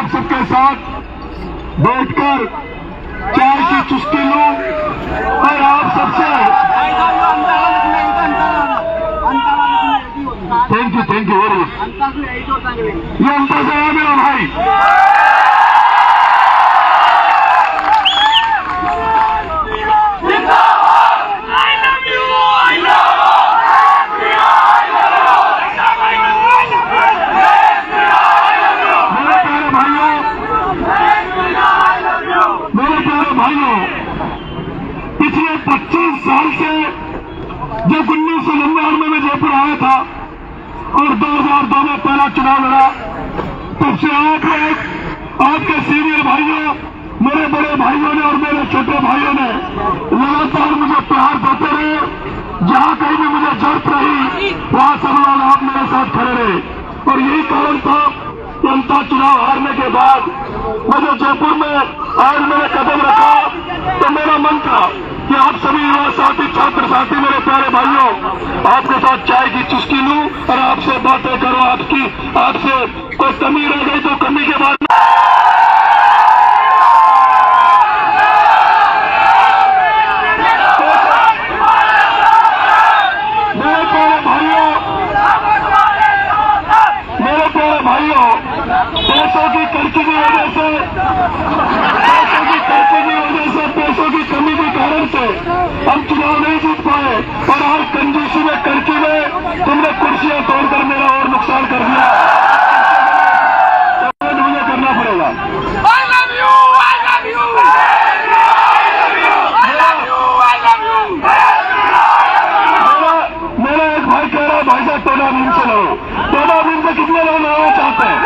आप सबके साथ बैठकर चाय की चुस्की लूं और आप सबसे थैंक यू वेरी ये अंदाजा है मेरा भाई। पिछले 25 साल से जब 1999 में जयपुर आया था और 2002 में पहला चुनाव लड़ा, तब से आप लोग आपके सीनियर भाइयों, मेरे बड़े भाइयों ने और मेरे छोटे भाइयों ने लगातार मुझे प्यार देते रहे। जहां कहीं भी मुझे जरूरत रही वहां सब लोग आप मेरे साथ खड़े रहे और यही कारण था जनता चुनाव हारने के बाद मुझे जयपुर में आज मैंने कदम रखा तो मेरा मन था कि आप सभी युवा साथी, छात्र साथी, मेरे प्यारे भाइयों, आपके साथ चाय की चुस्की लूं और आपसे बातें करूं। आपसे कोई कमी रह गई तो कमी के बाद पैसों की कर्ज की वजह से, पैसों की कमी के कारण से हम चुनाव नहीं जीत पाए और हर कंजूसी में, कर्जी में तुमने कुर्सियां तोड़कर मेरा और नुकसान कर दिया। मुझे करना पड़ेगा। मेरा एक भाई कह रहा है भाई साहब टोना भीम से लो। टोना भीम से कितने लोग लेना चाहते हैं?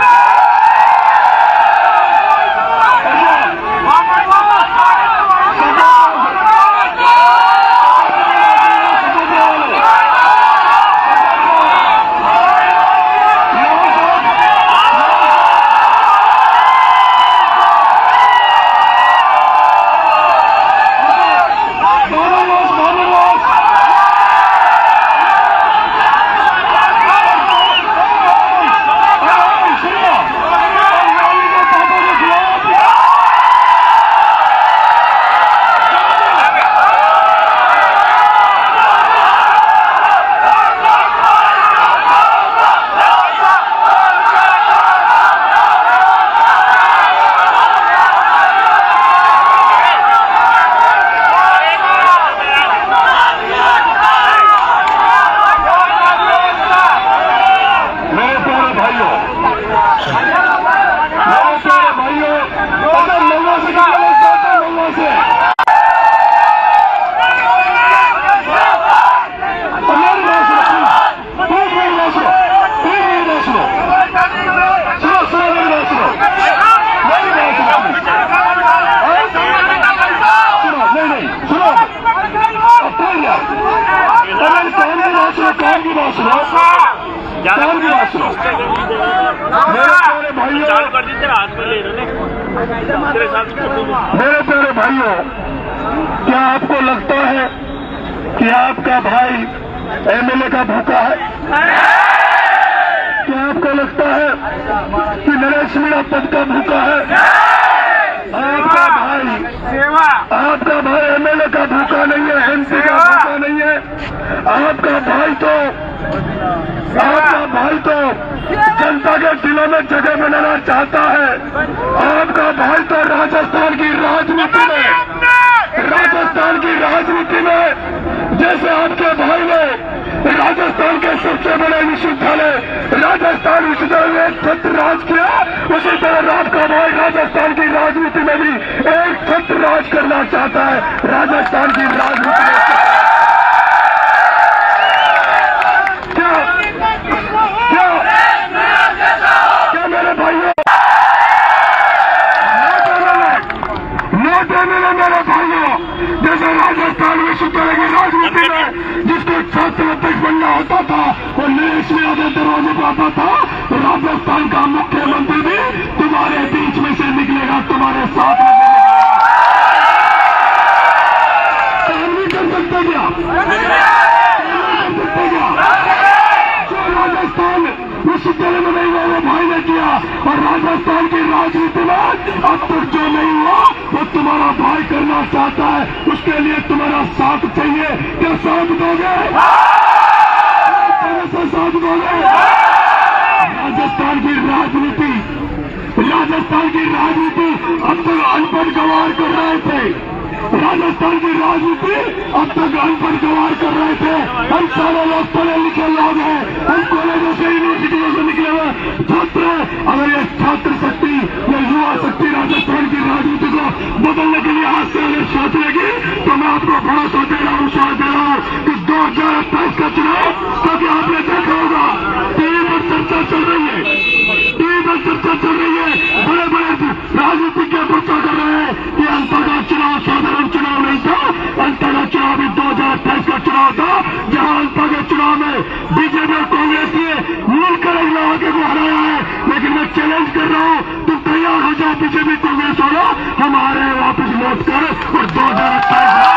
मेरे प्यारे भाइयों, क्या आपको लगता है कि आपका भाई एमएलए का भूखा है? क्या आपको लगता है कि नरेश मीणा पद का भूखा है? आपका भाई एमएलए का भूखा नहीं है, एमपी का भूखा नहीं है। आपका भाई तो जनता के दिलों में जगह बनाना चाहता है। आपका भाई तो राजस्थान की राजनीति में जैसे आपके भाई ने राजस्थान के सबसे बड़े विश्वविद्यालय राजस्थान विश्वविद्यालय में छत्र राज किया, उसी तरह आपका भाई राजस्थान की राजनीति में भी एक छत्र राज करना चाहता है। राजस्थान की राजनीति में क्या मेरे भाइयों, मेरे भाइयों, जैसे राजस्थान विश्वविद्यालय की राजनीति में जिसको छात्र अध्यक्ष बनना होता था वो नरेश मीणा के दरवाजे पर आता था, राजस्थान का मुख्यमंत्री भी तुम्हारे बीच में से निकलेगा, तुम्हारे साथ में नहीं कर सकते क्या? जो राजस्थान विश्वविद्यालय में नहीं हुआ वो भाई ने किया और राजस्थान की राजनीति तक जो नहीं हुआ वो तुम्हारा भाई करना चाहता है, उसके लिए तुम्हारा साथ चाहिए। क्या साथ दोगे? साथ दोगे? राजस्थान की राजनीति अब तक अनपढ़ गवार कर रहे थे। राजस्थान की राजनीति अब तक अनपढ़ गवार कर रहे थे। हम सारे लोग पढ़े लिखे लोग हैं, हम कॉलेजों से यूनिवर्सिटियों से निकले हुए छात्र हैं। अगर ये छात्र शक्ति या युवा शक्ति राजस्थान की राजनीति को बदलने के लिए हाथ से अगर सोच लेगी तो मैं आपको भरोसा दे रहा हूँ, विश्वास दे रहा हूँ कि 2028 का चुनाव, क्योंकि आपने देखा होगा टीवी पर चर्चा चल रही है, बड़े बड़े राजनीतिज्ञ चर्चा कर रहे हैं कि अंतर का चुनाव साधारण चुनाव नहीं था, अंतर का चुनाव भी 2028 का चुनाव था, जहां अंतर के चुनाव में बीजेपी और कांग्रेस ने मिलकर एक आगे को हराया है। लेकिन मैं चैलेंज कर रहा हूं, तुम तैयार हो जाओ, बीजेपी कांग्रेस वालों, हमारे वापस लौट कर और 2028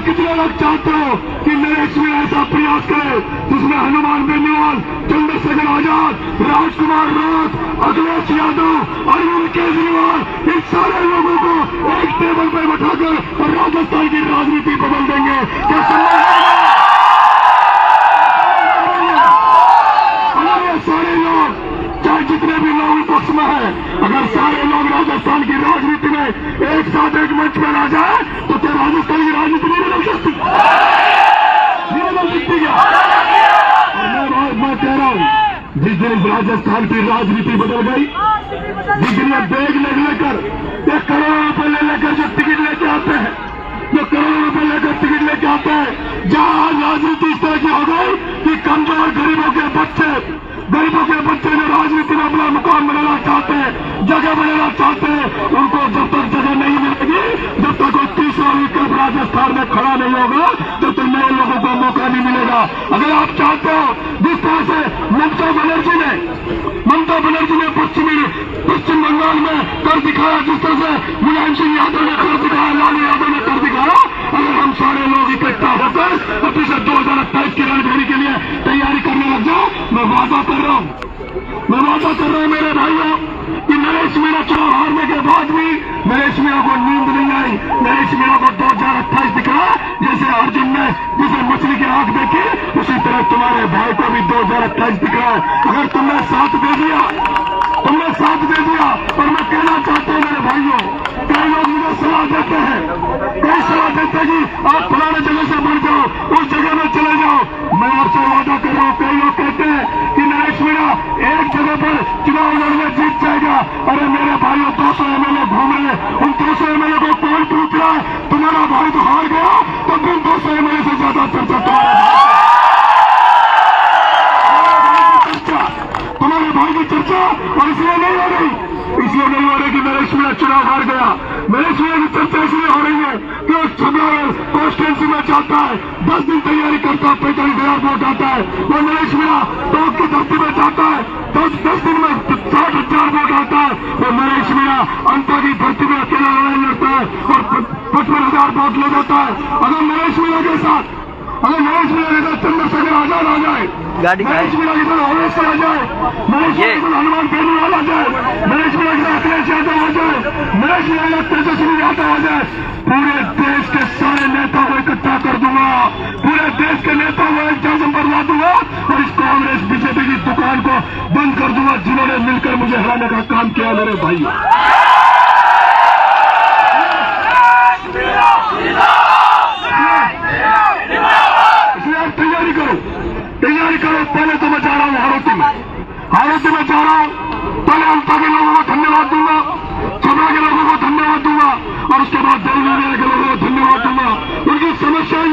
कितने लोग चाहते हो कि नरेश में ऐसा प्रयास करे जिसमें हनुमान बेनीवाल, चंद्रशेखर आजाद, राजकुमार राउत, अखिलेश यादव, अरविंद केजरीवाल, इन सारे लोगों को एक टेबल पर बैठाकर और राजस्थान की राजनीति बदल देंगे। क्या अगर ये सारे लोग, चाहे जितने भी लोग विपक्ष में है, अगर सारे लोग राजस्थान की राजनीति में एक साथ एक मंच पर आ जाए तो क्या राजस्थान की राजनीति नहीं बदल सकती? नहीं बदल सकती क्या? और मैं कह रहा हूं, जिस दिन राजस्थान की राजनीति बदल गई, जिस दिन ये बैग लेकर, ये करोड़ों रुपए ले लेकर जो टिकट लेके आते हैं, जो करोड़ों रुपए लेकर टिकट लेके आते हैं, जहां राजनीति इस तरह की हो गई कि कमजोर गरीबों के बच्चे जो राजनीति में अपना मुकाम बनाना चाहते हैं, जगह बनाना चाहते हैं, उनको जब तक जगह नहीं मिलेगी, जब तक वो तीसरा विकल्प राजस्थान में खड़ा नहीं होगा, तब तक नए लोगों को मौका नहीं मिलेगा। अगर आप चाहते हो, जिस तरह से ममता बनर्जी ने पश्चिम बंगाल में कर दिखाया, जिस तरह से मुलायम सिंह यादव ने कर दिखाया, लालू यादव ने कर दिखाया, अगर हम सारे लोग इकट्ठा होकर फिर से 2028 की रणनीति के लिए तैयारी करने लग जाओ, मैं वादा कर रहा हूं मेरे भाइयों कि नरेश मीणा चुनाव हारने के बाद भी नरेश मीणा को नींद नहीं आई। नरेश मीणा को 2028 दिख रहा, जैसे अर्जुन ने जिसे मछली की आंख देखी, उसी तरह तुम्हारे भाई को भी 2028 दिख रहा है। अगर तुमने साथ दे दिया और मैं कहना चाहता हूं मेरे भाइयों, कई लोग मुझे सलाह देते हैं कि आप फलाने जगह से बढ़ जाओ, उस जगह में चले जाओ। मैं आपसे वादा कर रहा हूं, कई लोग कहते हैं कि नरेश मीणा एक जगह पर चुनाव लड़ने जीत जाएगा। अरे मेरे भाइयों, 200 एमएलए घूम रहे, उन 200 एमएलए को कौन पूछ रहा है? तुम्हारा भाई तो हार गया, तो फिर 200 एमएलए से ज्यादा चर्चा तुम्हारे भाई की चर्चा, और इसलिए नहीं हो रही कि नरेश मीणा चुनाव हार गया। नरेश मीणा की चर्चा इसलिए हो रही है कि वो छबरा कॉन्स्टिट्यूंसी में चाहता है, 10 दिन तैयारी करता है, 45,000 वोट आता है। वो नरेश मीणा टोंक की धरती में चाहता है, 10 दिन में 60,000 वोट आता है। वो नरेश मीणा अंता की धरती में अकेला लड़ाई लड़ता है और 55,000 वोट ले जाता है। अगर नरेश मीणा के साथ चंद्रशेखर आजाद आ जाए, नरेश मीणा के साथ कांग्रेस आ जाए, नरेश मीणा के साथ हनुमान बेनीवाल आ जाए, नरेश मीणा के साथ अखिलेश यादव आ जाए, नरेश मीणा के साथ तेजस्वी यादव आ जाए, पूरे देश के सारे नेताओं को इकट्ठा कर दूंगा, पूरे देश के नेताओं को एक जगह पर ला दूंगा और इस कांग्रेस बीजेपी की दुकान को बंद कर दूंगा, जिन्होंने मिलकर मुझे हराने का काम किया। मेरे भाई, तैयारी करो। पहले तो मैं जा रहा हूं हारोती में जा रहा हूं। पहले अंता के लोगों को धन्यवाद दूंगा, छबरा के लोगों को धन्यवाद दूंगा और उसके बाद देवनागरी के लोगों को धन्यवाद दूंगा। उनकी समस्याएं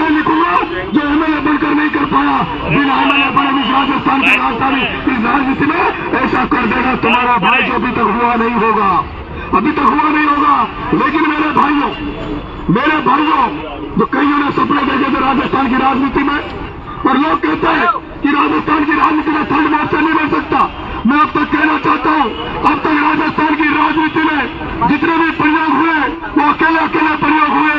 लिखूंगा जो एमएलए बनकर नहीं कर पाया, बिना एमएलए बने इस राजस्थान की राजधानी इस राजनीति में ऐसा कर देगा तुम्हारा भाई, जो अभी तक हुआ नहीं होगा। लेकिन मेरे भाइयों, जो कईयों ने सपने देखे थे राजस्थान की राजनीति में, और लोग कहते हैं कि राजस्थान की राजनीति में थर्ड मोर्चा नहीं बन सकता। मैं अब तक कहना चाहता हूँ, अब तक राजस्थान की राजनीति में जितने भी प्रयोग हुए वो अकेले अकेले प्रयोग हुए।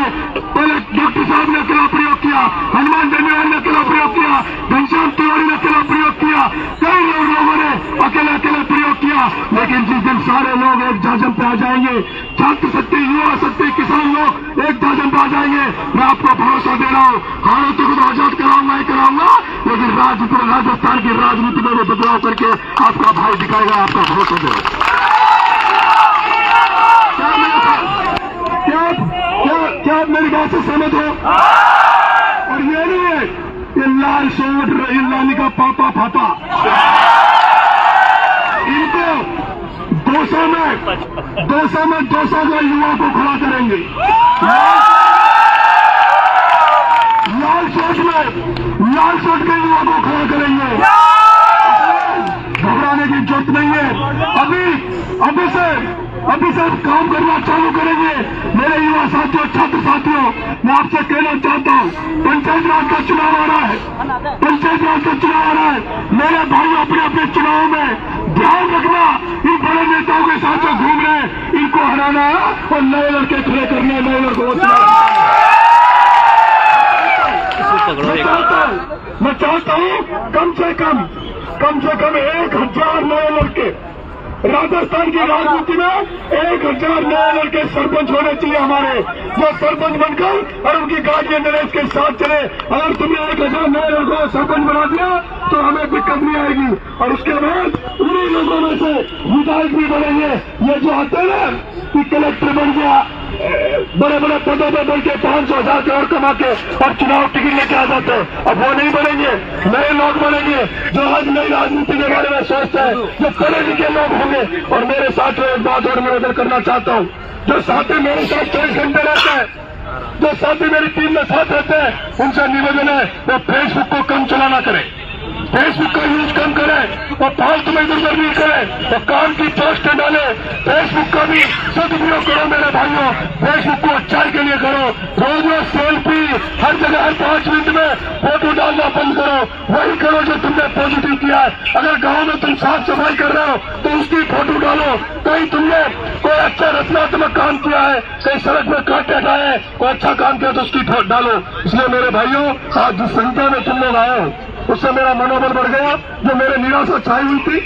पहले डॉक्टर साहब ने अकेला प्रयोग किया, हनुमान बेनीवाल ने अकेला प्रयोग किया, घनश्याम तिवारी ने अकेला प्रयोग किया, कई लोगों ने अकेले अकेले प्रयोग किया। लेकिन जिस दिन सारे लोग एक जाजम पे आ जाएंगे, छात्र शक्ति, युवा शक्ति, किसान लोग एक जाजम पे आ जाएंगे, मैं आपको भरोसा दे रहा हूँ, हालातों को तो आजाद कराऊंगा ही कराऊंगा, लेकिन राजस्थान की राजनीति में वो बदलाव करके आपका भाई दिखाएगा, आपका भरोसा दे। क्या आप मेरी बात से सहमत हो? और ये नहीं है ये लाल शोट लाली का पापा फापा, इनको 200 में 200 का युवा को खड़ा करेंगे। लाल शोट के युवा को खड़ा करेंगे। घबराने की जरूरत नहीं है। अभी से काम करना चालू करेंगे। मेरे युवा साथियों, छात्र साथियों, मैं आपसे कहना चाहता हूँ, पंचायत राज का चुनाव आ रहा है। मेरे भाई अपने अपने चुनाव में ध्यान रखना, इन बड़े नेताओं के साथ जो घूम रहे हैं इनको हराना और नए लड़के खड़े करने, नए लड़कों को मैं चाहता हूँ कम से कम 1000 नए लड़के राजस्थान की राजनीति में 1000 नए लड़के सरपंच होने चाहिए हमारे, जो सरपंच बनकर और उनकी गाड़ियां नरेश के साथ चले। अगर तुमने 1000 नए लड़कों को सरपंच बना दिया तो हमें दिक्कत नहीं आएगी। और उसके बाद उन्हीं लोगों में से विधायक भी बनेंगे। ये जो आते हैं कि कलेक्टर बन गया, बड़े बड़े पदों पर बढ़ के 500,000 करोड़ कमा के और चुनाव टिकट लेके आ जाते हैं, अब वो नहीं बनेंगे। नए लोग बनेंगे जो आज नई राजनीति के बारे में सोचते हैं, जो पढ़े लिखे लोग होंगे। और मेरे साथ एक बात और निवेदन करना चाहता हूँ, जो साथी मेरे साथ 24 घंटे रहते हैं, जो साथी मेरी टीम में साथ रहते हैं, उनसे निवेदन है वो फेसबुक को कम चलाना करें, फेसबुक का यूज कम करें और फालतू में इधर नहीं करें और काम की पोस्टें डाले। फेसबुक का भी सदुपयोग करो मेरे भाइयों, फेसबुक को अच्छाई के लिए करो। रोज सेल्फी हर जगह हर 5 मिनट में फोटो डालना बंद करो, वही करो जो तुमने पॉजिटिव किया है। अगर गांव में तुम साफ सफाई कर रहे हो तो उसकी फोटो डालो। कहीं तुमने कोई अच्छा रचनात्मक काम किया है, कहीं सड़क में कांटे हटाए, कोई अच्छा काम किया तो उसकी फोटो डालो। इसलिए मेरे भाइयों, आज जिस संख्या में तुम लोग आए हो उससे मेरा मनोबल बढ़ गया। जो मेरे निराशा छाई हुई थी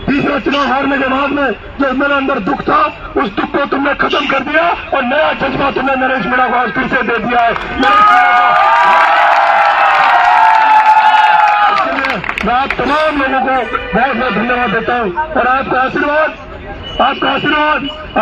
तीसरा चुनाव हारने के बाद में, जो मेरे अंदर दुख था, उस दुख को तुमने खत्म कर दिया और नया जज्बा तुमने नरेश मीणा को आज फिर से दे दिया है। इसके लिए मैं आप तमाम लोगों को बहुत बहुत धन्यवाद देता हूँ। और आपका आशीर्वाद,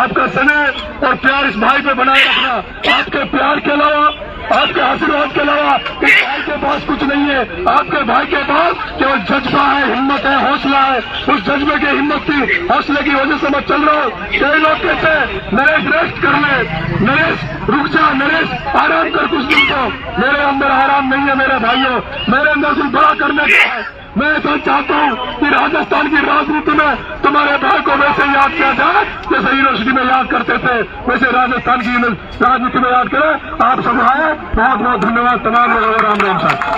आपका स्नेह और प्यार इस भाई पे बनाए रखना। आपके प्यार के अलावा, आपके आशीर्वाद के अलावा इस भाई के पास कुछ नहीं है। आपके भाई के पास केवल जज्बा है, हिम्मत है, हौसला है। उस जज्बे की, हिम्मत की, हौसले की वजह से मैं चल रहा हूँ। कई लोग कहते हैं नरेश रेस्ट कर ले, नरेश रुक जा, नरेश आराम कर कुछ दिन को। मेरे अंदर आराम नहीं है मेरे भाइयों, मेरे अंदर कुछ बड़ा करने का है। मैं ऐसा चाहता हूँ कि राजस्थान की राजनीति में तुम्हारे भाई को वैसे याद किया जाए जैसे यूनिवर्सिटी में याद करते थे, वैसे राजस्थान की राजनीति में याद करें। आप सब आए, बहुत बहुत धन्यवाद तमाम लोगों को। राम राम साहब।